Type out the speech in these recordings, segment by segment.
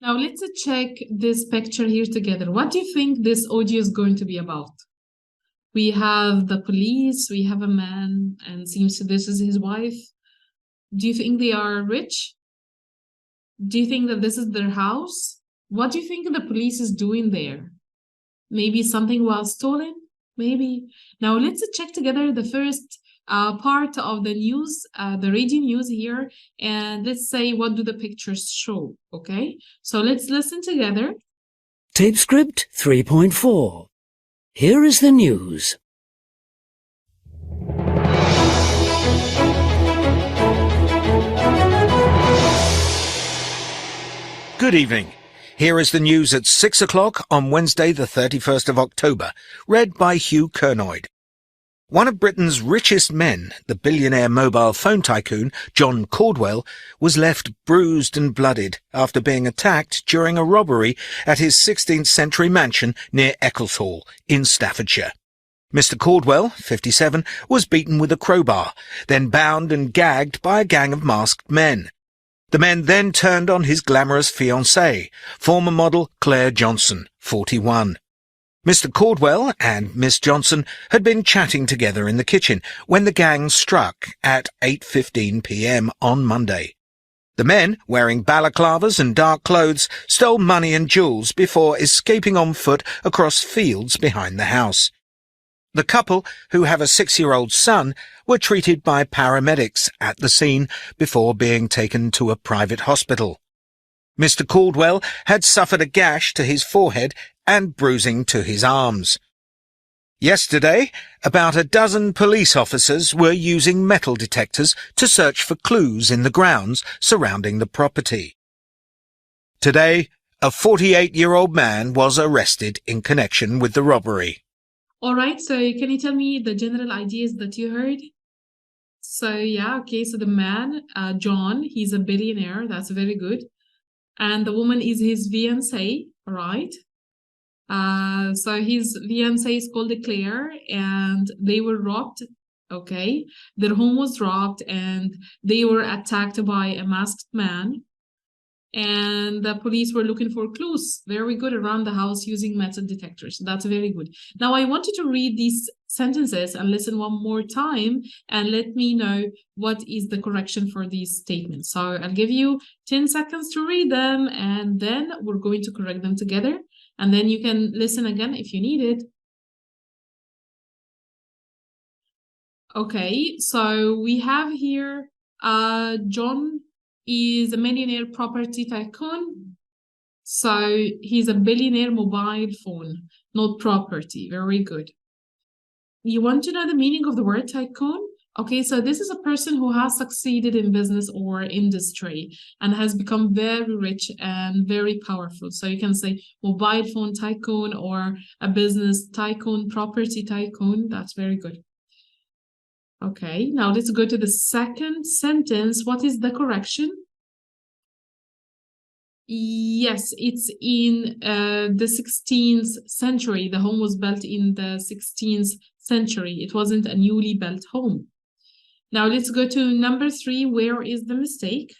Now let's check this picture here together. What do you think this audio is going to be about? We have the police, we have a man, and seems this is his wife. Do you think they are rich? Do you think that this is their house? What do you think the police is doing there? Maybe something was stolen? Maybe. Now let's check together the first part of the news, the radio news here, and let's say what do the pictures show, okay? So let's listen together. Tape script 3.4. Here is the news. Good evening. Here is the news at 6 o'clock on Wednesday the 31st of October, read by Hugh Kernoid. One of Britain's richest men, the billionaire mobile phone tycoon John Caudwell, was left bruised and blooded after being attacked during a robbery at his 16th century mansion near Eccleshall in Staffordshire. Mr. Caudwell, 57, was beaten with a crowbar, then bound and gagged by a gang of masked men. The men then turned on his glamorous fiancée, former model Claire Johnson, 41. Mr. Caudwell and Miss Johnson had been chatting together in the kitchen when the gang struck at 8:15 p.m. on Monday. The men, wearing balaclavas and dark clothes, stole money and jewels before escaping on foot across fields behind the house. The couple, who have a 6-year-old son, were treated by paramedics at the scene before being taken to a private hospital. Mr. Caudwell had suffered a gash to his forehead and bruising to his arms. Yesterday, about a dozen police officers were using metal detectors to search for clues in the grounds surrounding the property. Today, a 48-year-old man was arrested in connection with the robbery. All right, so can you tell me the general ideas that you heard? So the man, John, he's a billionaire. That's very good. And the woman is his fiancée, right? So his fiancée is called Claire, and they were robbed, okay? Their home was robbed, and they were attacked by a masked man. And the police were looking for clues, very good, around the house using metal detectors. That's very good. Now, I want you to read these sentences and listen one more time and let me know what is the correction for these statements. So I'll give you 10 seconds to read them, and then we're going to correct them together. And then you can listen again if you need it. Okay, so we have here John is a millionaire property tycoon. So he's a billionaire mobile phone, not property. Very good. You want to know the meaning of the word tycoon? Okay, so this is a person who has succeeded in business or industry and has become very rich and very powerful. So you can say mobile phone tycoon or a business tycoon, property tycoon. That's very good. Okay, now let's go to the second sentence. What is the correction? Yes, it's in the 16th century. The home was built in the 16th century. It wasn't a newly built home. Now let's go to number 3. Where is the mistake?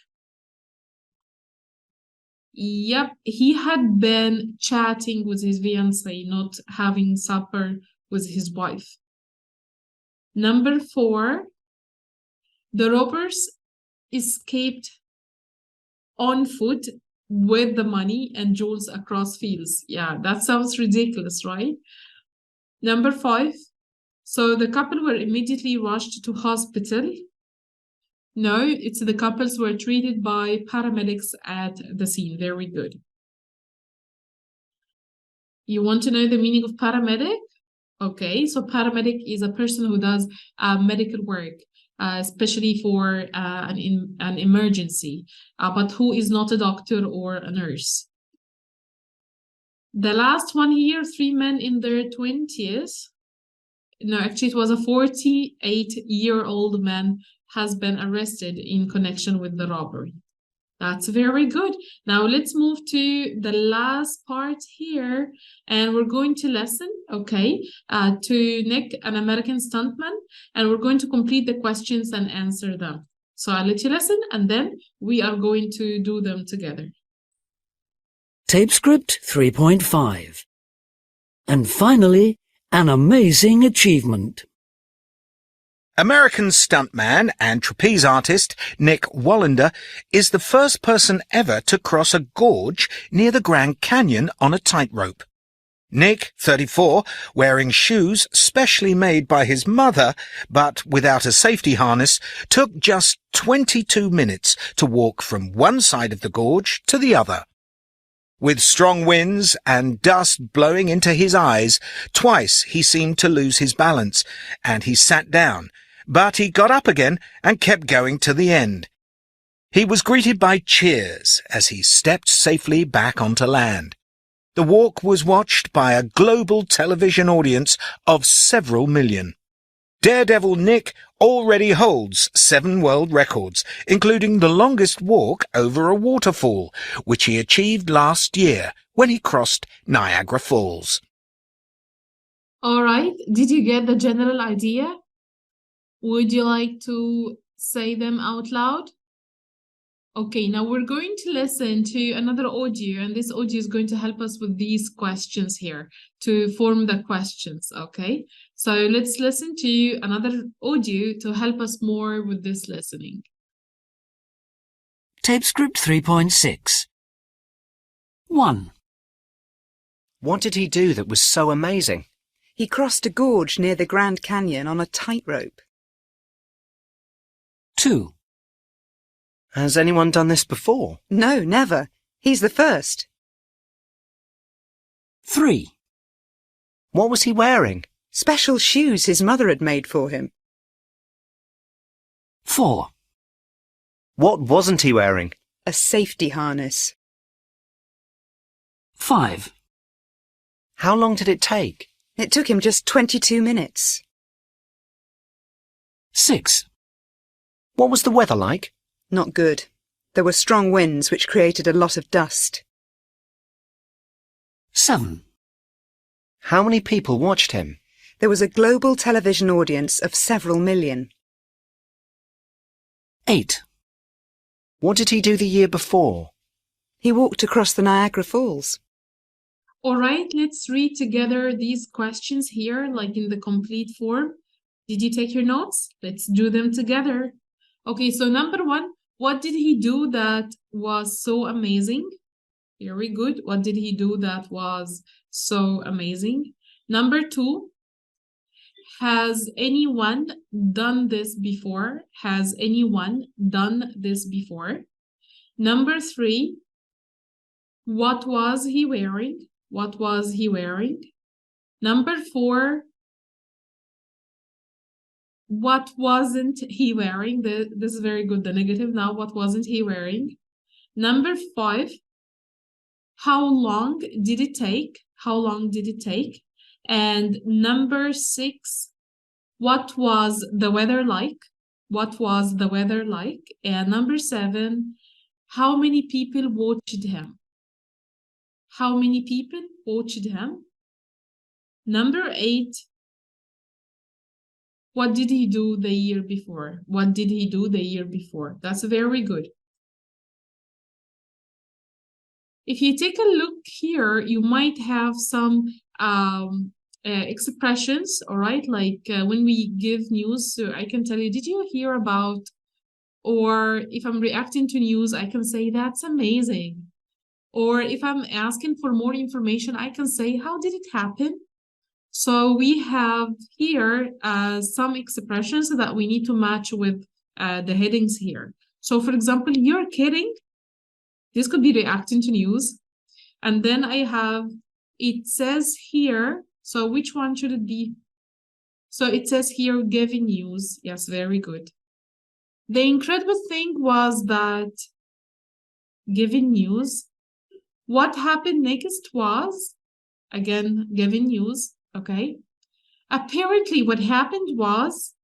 Yep, he had been chatting with his fiancée, not having supper with his wife. Number 4, the robbers escaped on foot with the money and jewels across fields. Yeah, that sounds ridiculous, right? Number 5, so the couple were immediately rushed to hospital. No, it's the couples were treated by paramedics at the scene. Very good. You want to know the meaning of paramedic? Okay, so paramedic is a person who does medical work, especially for an emergency, but who is not a doctor or a nurse. The last one here, 3 men in their 20s. No, actually, it was a 48-year-old man has been arrested in connection with the robbery. That's very good. Now let's move to the last part here, and we're going to listen, okay, to Nick, an American stuntman, and we're going to complete the questions and answer them. So I'll let you listen, and then we are going to do them together. Tape script 3.5. And finally, an amazing achievement. American stuntman and trapeze artist Nick Wallander is the first person ever to cross a gorge near the Grand Canyon on a tightrope. Nick, 34, wearing shoes specially made by his mother, but without a safety harness, took just 22 minutes to walk from one side of the gorge to the other. With strong winds and dust blowing into his eyes, twice he seemed to lose his balance, and he sat down, but he got up again and kept going to the end. He was greeted by cheers as he stepped safely back onto land. The walk was watched by a global television audience of several million. Daredevil Nick already holds 7 world records, including the longest walk over a waterfall, which he achieved last year when he crossed Niagara Falls. All right, did you get the general idea? Would you like to say them out loud? Okay, now we're going to listen to another audio, and this audio is going to help us with these questions here to form the questions, okay? So let's listen to another audio to help us more with this listening. Tape script 3.6. 1. What did he do that was so amazing? He crossed a gorge near the Grand Canyon on a tightrope. 2. Has anyone done this before? No, never. He's the first. 3. What was he wearing? Special shoes his mother had made for him. 4. What wasn't he wearing? A safety harness. 5. How long did it take? It took him just 22 minutes. 6. What was the weather like? Not good. There were strong winds which created a lot of dust. 7. How many people watched him? There was a global television audience of several million. 8. What did he do the year before? He walked across the Niagara Falls. All right, let's read together these questions here, like in the complete form. Did you take your notes? Let's do them together. Okay, so number 1, what did he do that was so amazing? Very good. What did he do that was so amazing? Number 2, has anyone done this before? Has anyone done this before? Number 3, what was he wearing? What was he wearing? Number 4, what wasn't he wearing? This is very good, the negative. Now, what wasn't he wearing? Number 5, how long did it take? How long did it take? And number 6, what was the weather like? What was the weather like? And number 7, how many people watched him? How many people watched him? Number 8, what did he do the year before? What did he do the year before? That's very good. If you take a look here, you might have some expressions, all right? Like when we give news, so I can tell you, did you hear about? Or if I'm reacting to news, I can say, that's amazing. Or if I'm asking for more information, I can say, how did it happen? So we have here some expressions that we need to match with the headings here. So for example, you're kidding. This could be reacting to news. And then I have, it says here, so which one should it be? So it says here, giving news. Yes, very good. The incredible thing was that giving news. What happened next was, again, giving news, okay? Apparently what happened was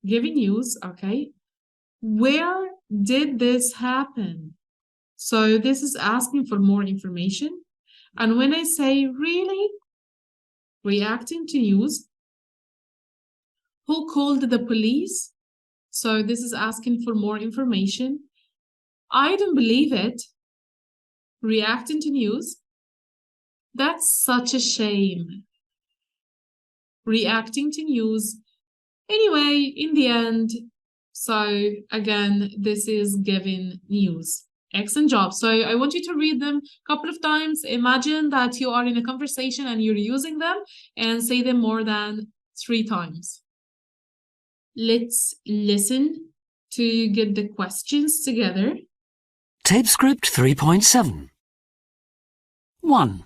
giving news, okay? Where did this happen? So this is asking for more information. And when I say really, reacting to news, who called the police? So this is asking for more information. I don't believe it. reacting to news. That's such a shame. Reacting to news. Anyway, in the end, so again, this is giving news. Excellent job. So I want you to read them a couple of times. Imagine that you are in a conversation and you're using them, and say them more than 3 times. Let's listen to get the questions together. Tape script 3.7. 1,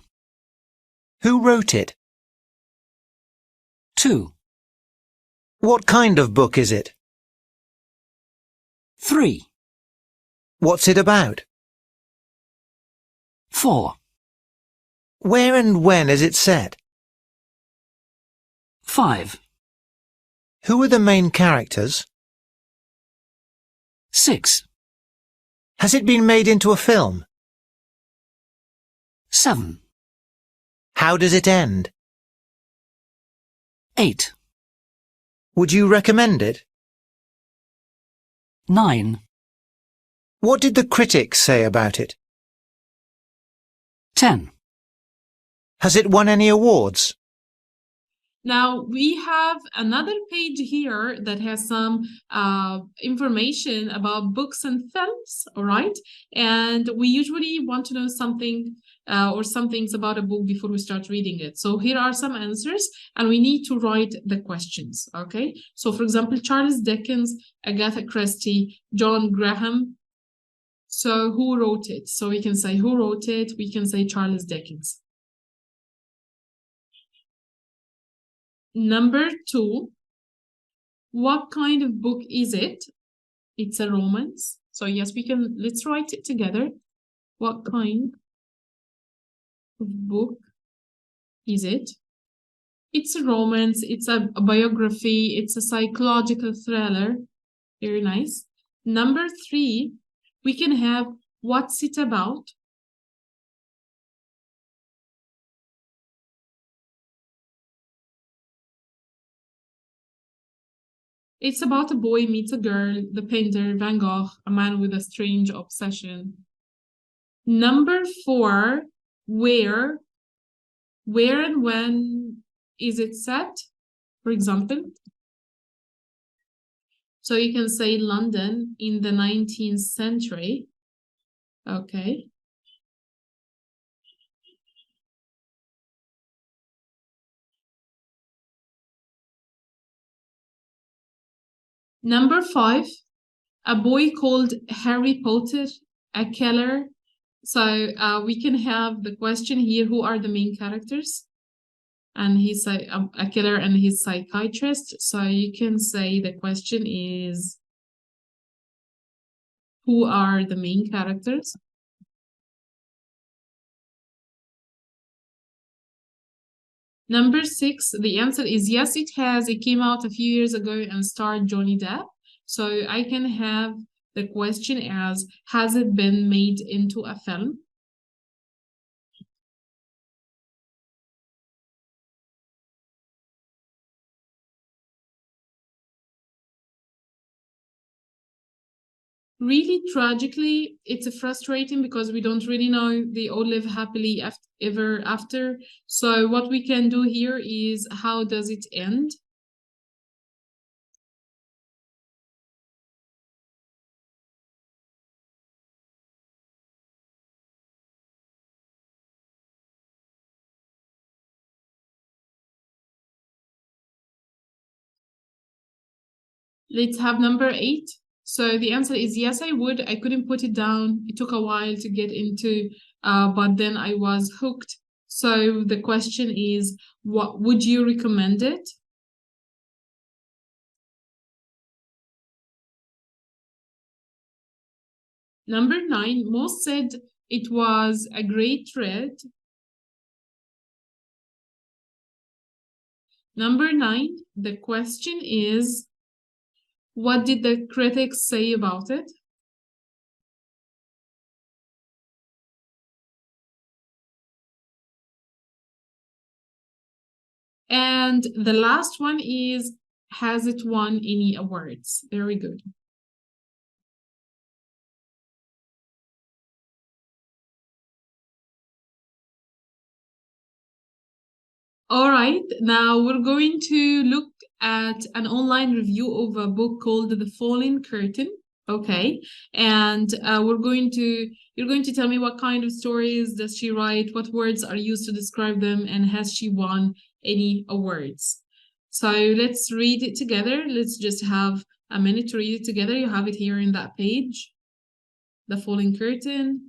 Who wrote it? 2, What kind of book is it? 3, What's it about? 4, Where and when is it set? 5, Who are the main characters? 6, Has it been made into a film? 7, How does it end? 8, Would you recommend it? 9, What did the critics say about it? 10. Has it won any awards? Now we have another page here that has some information about books and films, all right? And we usually want to know something or some things about a book before we start reading it. So here are some answers, and we need to write the questions, okay? So for example, Charles Dickens, Agatha Christie, John Graham. So who wrote it? So we can say who wrote it, we can say Charles Dickens. Number 2, what kind of book is it? It's a romance. So yes, let's write it together. What kind of book is it? It's a romance, it's a biography, it's a psychological thriller. Very nice. Number 3, we can have what's it about? It's about a boy meets a girl, the painter, Van Gogh, a man with a strange obsession. Number 4, where and when is it set, for example? So you can say London in the 19th century. Okay. Number 5, a boy called Harry Potter, a killer. So we can have the question here, who are the main characters? And he's a killer and his psychiatrist. So you can say the question is, who are the main characters? Number 6, the answer is yes, it has. It came out a few years ago and starred Johnny Depp. So I can have the question as, has it been made into a film? Really tragically, it's frustrating because we don't really know they all live happily ever after. So what we can do here is, how does it end? Let's have number 8. So the answer is yes, I would. I couldn't put it down. It took a while to get into, but then I was hooked. So the question is, what would you recommend it? Number 9, most said it was a great read. Number 9, the question is, what did the critics say about it? And the last one is, has it won any awards? Very good. All right, now we're going to look at an online review of a book called The Falling Curtain. Okay, and you're going to tell me what kind of stories does she write, what words are used to describe them, and has she won any awards? So let's read it together. Let's just have a minute to read it together. You have it here in that page, The Falling Curtain.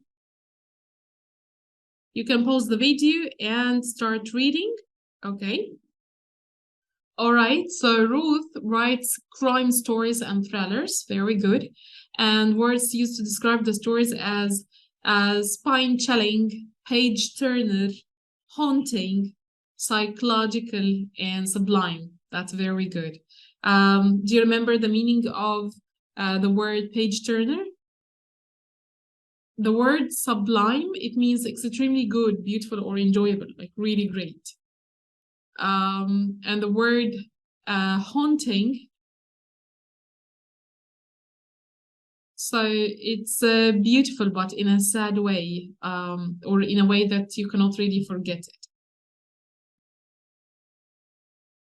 You can pause the video and start reading. Okay. All right, so Ruth writes crime stories and thrillers. Very good. And words used to describe the stories as spine-chilling, page-turner, haunting, psychological, and sublime. That's very good. Do you remember the meaning of the word page-turner? The word sublime, it means extremely good, beautiful, or enjoyable, like really great. And the word haunting, so it's beautiful but in a sad way, or in a way that you cannot really forget it.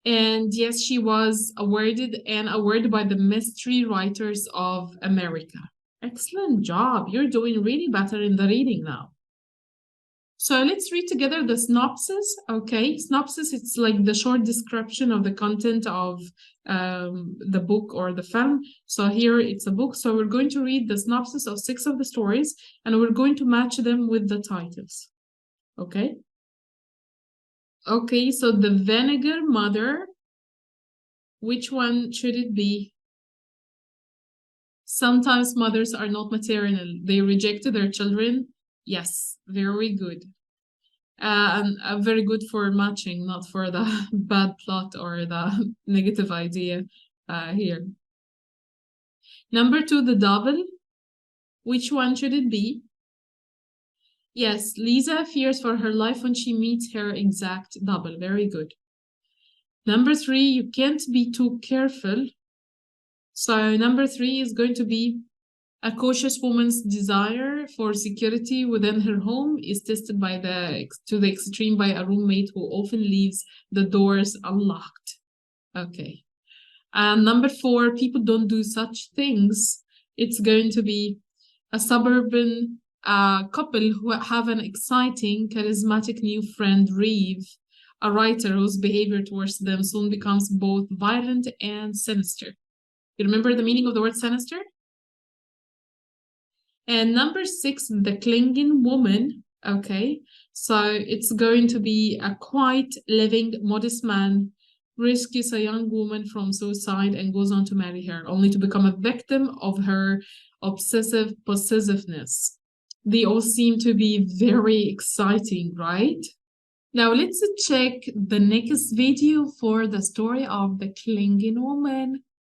And yes, she was awarded an award by the Mystery Writers of America. Excellent job. You're doing really better in the reading now. So let's read together the synopsis. Okay, synopsis, it's like the short description of the content of the book or the film. So here it's a book. So we're going to read the synopsis of 6 of the stories, and we're going to match them with the titles. Okay. Okay, so The Vinegar Mother. Which one should it be? Sometimes mothers are not maternal. They reject their children. Yes, very good. And very good for matching, not for the bad plot or the negative idea here. Number 2, The Double. Which one should it be? Yes, Lisa fears for her life when she meets her exact double. Very good. Number 3, You Can't Be Too Careful. So number 3 is going to be a cautious woman's desire for security within her home is tested to the extreme by a roommate who often leaves the doors unlocked. Okay. And number 4, People Don't Do Such Things. It's going to be a suburban couple who have an exciting, charismatic new friend, Reeve, a writer whose behavior towards them soon becomes both violent and sinister. You remember the meaning of the word sinister? And number 6, The Clinging Woman. Okay, so it's going to be a quiet, living, modest man rescues a young woman from suicide and goes on to marry her, only to become a victim of her obsessive possessiveness. They all seem to be very exciting, right? Now let's check the next video for the story of The Clinging Woman.